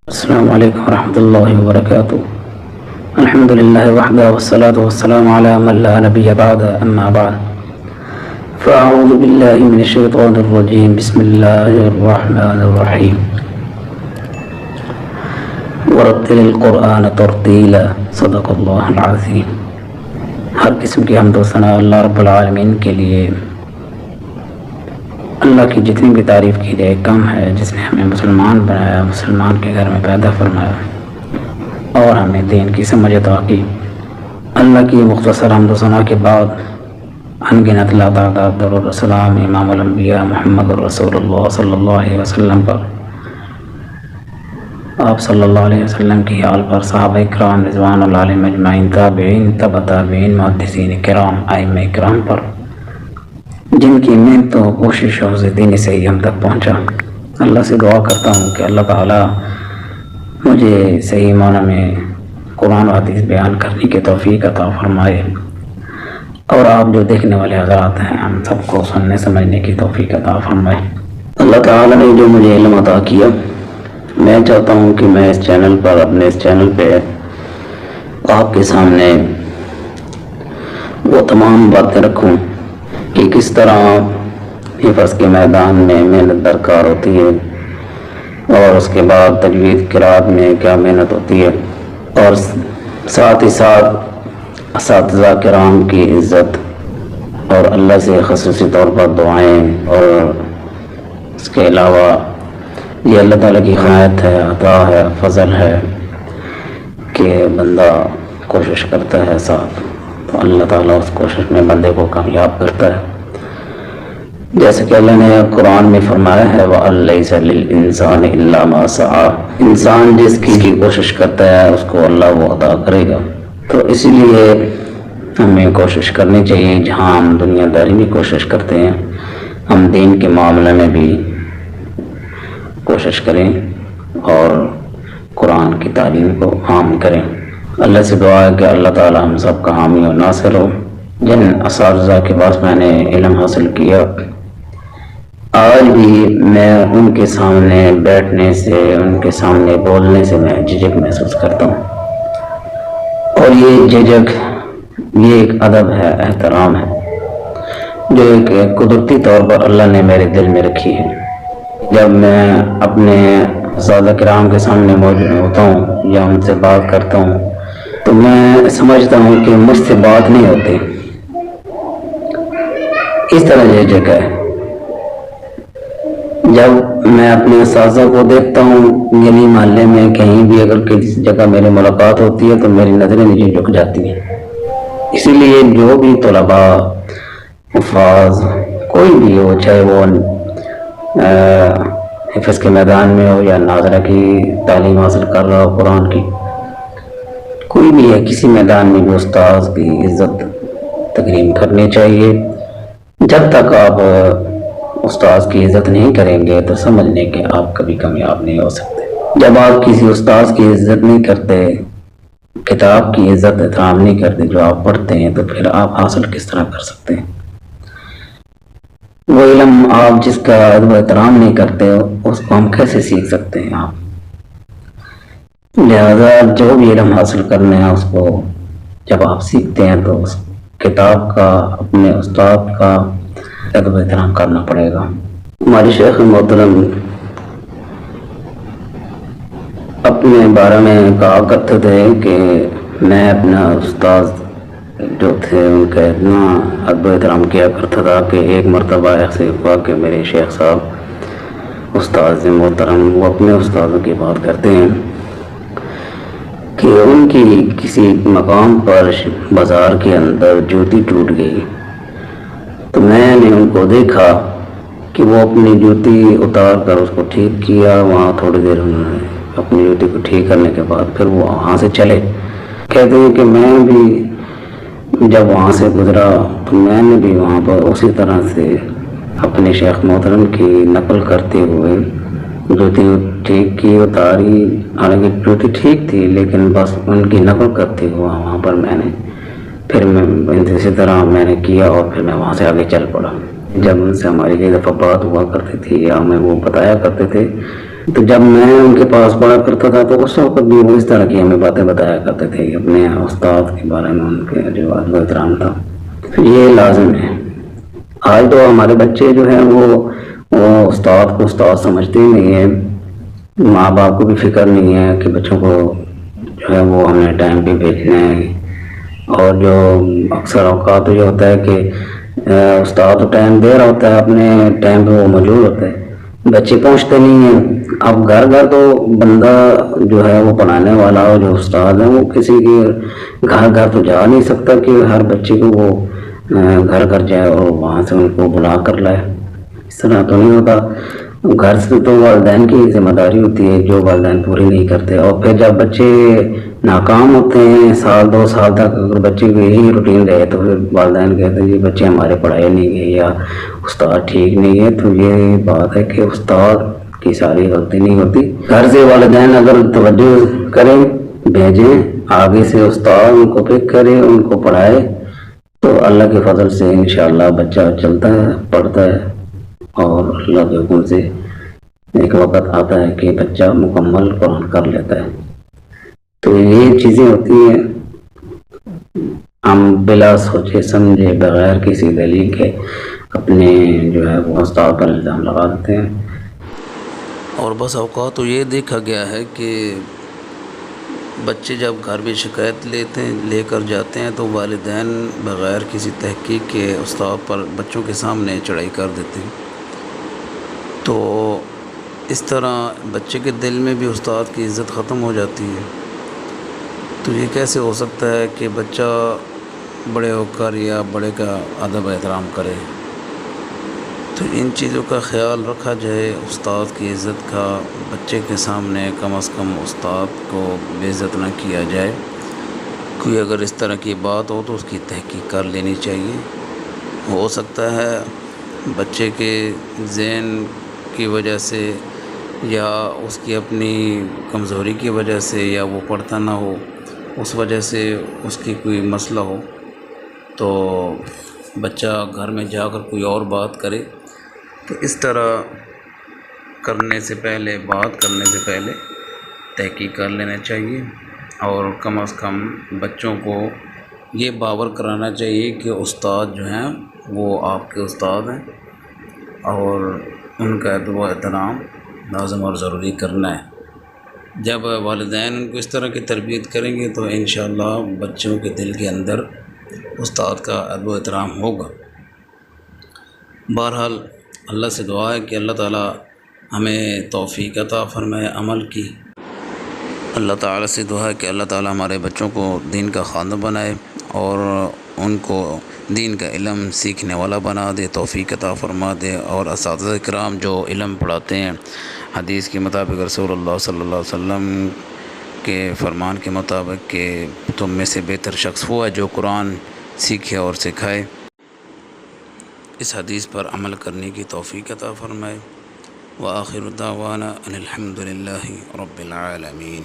السلام علیکم ورحمۃ اللہ وبرکاتہ. الحمد للہ وحدہ والصلاة والسلام علی من لا نبی بعد اما بعد فاعوذ باللہ من الشیطان الرجیم بسم اللہ الرحمن الرحیم ورتل القرآن ترتیلا صدق اللہ العظیم. ہر قسم کی حمد و ثنا اللہ رب العالمین کے لیے. اللہ کی جتنی بھی تعریف کی جائے کم ہے، جس نے ہمیں مسلمان بنایا، مسلمان کے گھر میں پیدا فرمایا اور ہمیں دین کی سمجھ عطا کی. اللہ کی مختصر حمد و ثنا کے بعد انگنت لاتعداد درود السلام امام الانبیاء محمد رسول اللہ صلی اللہ علیہ وسلم پر، آپ صلی اللہ علیہ وسلم کی حال پر، صحابہ کرام رضوان اللہ علیہم اجمعین، تابعین، تبع تابعین، محدثین کرام، ائمہ کرام پر، جن کی محنت و کوششوں سے دین صحیح ہم تک پہنچا. اللہ سے دعا کرتا ہوں کہ اللہ تعالیٰ مجھے صحیح معنی میں قرآن و حدیث بیان کرنے کی توفیق عطا فرمائے، اور آپ جو دیکھنے والے حضرات ہیں ہم سب کو سننے سمجھنے کی توفیق عطا فرمائے. اللہ تعالیٰ نے جو مجھے علم عطا کیا، میں چاہتا ہوں کہ میں اس چینل پر، اپنے اس چینل پہ آپ کے سامنے وہ تمام باتیں رکھوں کہ کس طرح حفظ کے میدان میں محنت درکار ہوتی ہے، اور اس کے بعد تجوید قرات میں کیا محنت ہوتی ہے، اور ساتھ ہی ساتھ اساتذہ کرام کی عزت، اور اللہ سے خصوصی طور پر دعائیں، اور اس کے علاوہ یہ اللہ تعالیٰ کی عنایت ہے، عطا ہے، فضل ہے کہ بندہ کوشش کرتا ہے ساتھ، تو اللہ تعالیٰ اس کوشش میں بندے کو کامیاب کرتا ہے. جیسے کہ اللہ نے قرآن میں فرمایا ہے وَأَن لَيْسَ لِلْإِنسَانِ إِلَّا مَا سَعَىٰ، انسان جس کی کوشش کرتا ہے اس کو اللہ وہ عطا کرے گا. تو اسی لیے ہمیں کوشش کرنی چاہیے، جہاں ہم دنیا داری میں کوشش کرتے ہیں ہم دین کے معاملے میں بھی کوشش کریں اور قرآن کی تعلیم کو عام کریں. اللہ سے دعا ہے کہ اللہ تعالی ہم سب کا حامی و ناصر ہو. جن اساتذہ کے پاس میں نے علم حاصل کیا، آج بھی میں ان کے سامنے بیٹھنے سے، ان کے سامنے بولنے سے میں جھجک محسوس کرتا ہوں، اور یہ جھجک یہ ایک ادب ہے، احترام ہے، جو ایک قدرتی طور پر اللہ نے میرے دل میں رکھی ہے. جب میں اپنے اساتذہ کرام کے سامنے موجود ہوتا ہوں یا ان سے بات کرتا ہوں تو میں سمجھتا ہوں کہ مجھ سے بات نہیں ہوتی. اس طرح یہ جگہ ہے. جب میں اپنے اساتذہ کو دیکھتا ہوں گلی محلے میں کہیں بھی، اگر کسی جگہ میری ملاقات ہوتی ہے تو میری نظریں نیچے جھک جاتی ہیں. اسی لیے جو بھی طلباء، حفاظ، کوئی بھی ہو، چاہے وہ حفظ کے میدان میں ہو یا ناظرہ کی تعلیم حاصل کر رہا ہو قرآن کی، کوئی بھی ہے، کسی میدان میں بھی استاذ کی عزت تکریم کرنی چاہیے. جب تک آپ استاذ کی عزت نہیں کریں گے تو سمجھ لیں کہ آپ کبھی کامیاب نہیں ہو سکتے. جب آپ کسی استاذ کی عزت نہیں کرتے، کتاب کی عزت احترام نہیں کرتے جو آپ پڑھتے ہیں، تو پھر آپ حاصل کس طرح کر سکتے ہیں؟ وہ علم آپ جس کا ادب و احترام نہیں کرتے اس کو ہم کیسے سیکھ سکتے ہیں؟ آپ لہذا جو بھی علم حاصل کرنا ہے اس کو جب آپ سیکھتے ہیں تو اس کتاب کا، اپنے استاد کا ادب و احترام کرنا پڑے گا. ہمارے شیخ محترم اپنے بارے میں کہا کرتے تھے کہ میں اپنا استاد جو تھے ان کا اتنا ادب و احترام کیا کرتا تھا کہ ایک مرتبہ ایسے ہوا کہ میرے شیخ صاحب استاد محترم وہ اپنے استادوں کی بات کرتے ہیں کہ ان کی کسی مقام پر بازار کے اندر جوتی ٹوٹ گئی، تو میں نے ان کو دیکھا کہ وہ اپنی جوتی اتار کر اس کو ٹھیک کیا. وہاں تھوڑی دیر انہوں نے اپنی جوتی کو ٹھیک کرنے کے بعد پھر وہ وہاں سے چلے. کہتے ہیں کہ میں بھی جب وہاں سے گزرا تو میں نے بھی وہاں پر اسی طرح سے اپنے شیخ محترم کی نقل کرتے ہوئے جوتی ٹھیک کی، اتاری. حالانکہ جوتی ٹھیک تھی لیکن بس ان کی نقل کرتے ہوئے وہاں پر میں نے پھر اسی طرح میں نے کیا، اور پھر میں وہاں سے آگے چل پڑا. جب ان سے ہماری کئی دفعہ بات ہوا کرتی تھی یا ہمیں وہ بتایا کرتے تھے تو جب میں ان کے پاس پڑھا کرتا تھا تو اس وقت بھی وہ اس طرح کی ہمیں باتیں بتایا کرتے تھے کہ اپنے استاد کے بارے میں ان کے جو ادب و احترام تھا یہ لازم ہے۔ آج تو ہمارے بچے جو ہیں وہ استاد کو استاد سمجھتے ہی نہیں ہیں، ماں باپ کو بھی فکر نہیں ہے کہ بچوں کو جو ہے وہ ہمیں ٹائم پہ بھیجنا ہے، اور جو اکثر اوقات یہ ہوتا ہے کہ استاد تو ٹائم دے رہا ہوتا ہے، اپنے ٹائم پہ وہ موجود ہوتا ہے، بچے پہنچتے نہیں ہیں۔ اب گھر گھر تو بندہ جو ہے وہ پڑھانے والا اور جو استاد ہے وہ کسی کے گھر گھر تو جا نہیں سکتا کہ ہر بچے کو وہ گھر گھر جائے اور وہاں سے ان کو بلا کر لائے، اس طرح تو نہیں ہوتا۔ گھر سے تو والدین کی ذمہ داری ہوتی ہے جو والدین پوری نہیں کرتے، اور پھر جب بچے ناکام ہوتے ہیں 1-2 سال تک اگر بچے کو یہی روٹین رہے تو پھر والدین کہتے ہیں یہ بچے ہمارے پڑھائے نہیں گئے یا استاد ٹھیک نہیں ہے۔ تو یہ بات ہے کہ استاد کی ساری غلطی نہیں ہوتی، گھر سے والدین اگر توجہ کریں، بھیجیں، آگے سے استاد ان کو پک کرے، ان کو پڑھائے، تو اللہ کے فضل سے انشاءاللہ بچہ چلتا ہے، پڑھتا ہے، اور اللہ کے حکم سے ایک وقت آتا ہے کہ بچہ مکمل قرآن کر لیتا ہے۔ تو یہ چیزیں ہوتی ہیں، ہم بلا سوچے سمجھے بغیر کسی دلیل کے اپنے جو ہے وہ استاد پر الزام لگا دیتے ہیں۔ اور بس اوقات تو یہ دیکھا گیا ہے کہ بچے جب گھر میں شکایت لے کر جاتے ہیں تو والدین بغیر کسی تحقیق کے استاد پر بچوں کے سامنے چڑھائی کر دیتے ہیں، تو اس طرح بچے کے دل میں بھی استاد کی عزت ختم ہو جاتی ہے۔ تو یہ کیسے ہو سکتا ہے کہ بچہ بڑے ہو کر یا بڑے کا ادب احترام کرے؟ تو ان چیزوں کا خیال رکھا جائے، استاد کی عزت کا، بچے کے سامنے کم از کم استاد کو بے عزت نہ کیا جائے۔ کوئی اگر اس طرح کی بات ہو تو اس کی تحقیق کر لینی چاہیے۔ ہو سکتا ہے بچے کے ذہن کی وجہ سے یا اس کی اپنی کمزوری کی وجہ سے یا وہ پڑھتا نہ ہو، اس وجہ سے اس کی کوئی مسئلہ ہو، تو بچہ گھر میں جا کر کوئی اور بات کرے۔ تو اس طرح بات کرنے سے پہلے تحقیق کر لینا چاہیے، اور کم از کم بچوں کو یہ باور کرانا چاہیے کہ استاد جو ہیں وہ آپ کے استاد ہیں، اور ان کا ادب و احترام لازم اور ضروری کرنا ہے۔ جب والدین ان کو اس طرح کی تربیت کریں گے تو انشاءاللہ بچوں کے دل کے اندر استاد کا ادب و احترام ہوگا۔ بہرحال اللہ سے دعا ہے کہ اللہ تعالیٰ ہمیں توفیق عطا فرمائے عمل کی۔ اللہ تعالیٰ سے دعا ہے کہ اللہ تعالیٰ ہمارے بچوں کو دین کا خادم بنائے اور ان کو دین کا علم سیکھنے والا بنا دے، توفیق عطا فرما دے، اور اساتذہ کرام جو علم پڑھاتے ہیں حدیث کے مطابق، رسول اللہ صلی اللہ علیہ وسلم کے فرمان کے مطابق کہ تم میں سے بہتر شخص وہ ہے جو قرآن سیکھے اور سکھائے، اس حدیث پر عمل کرنے کی توفیق عطا فرمائے۔ وآخر دعوانا ان الحمد للہ رب العالمین۔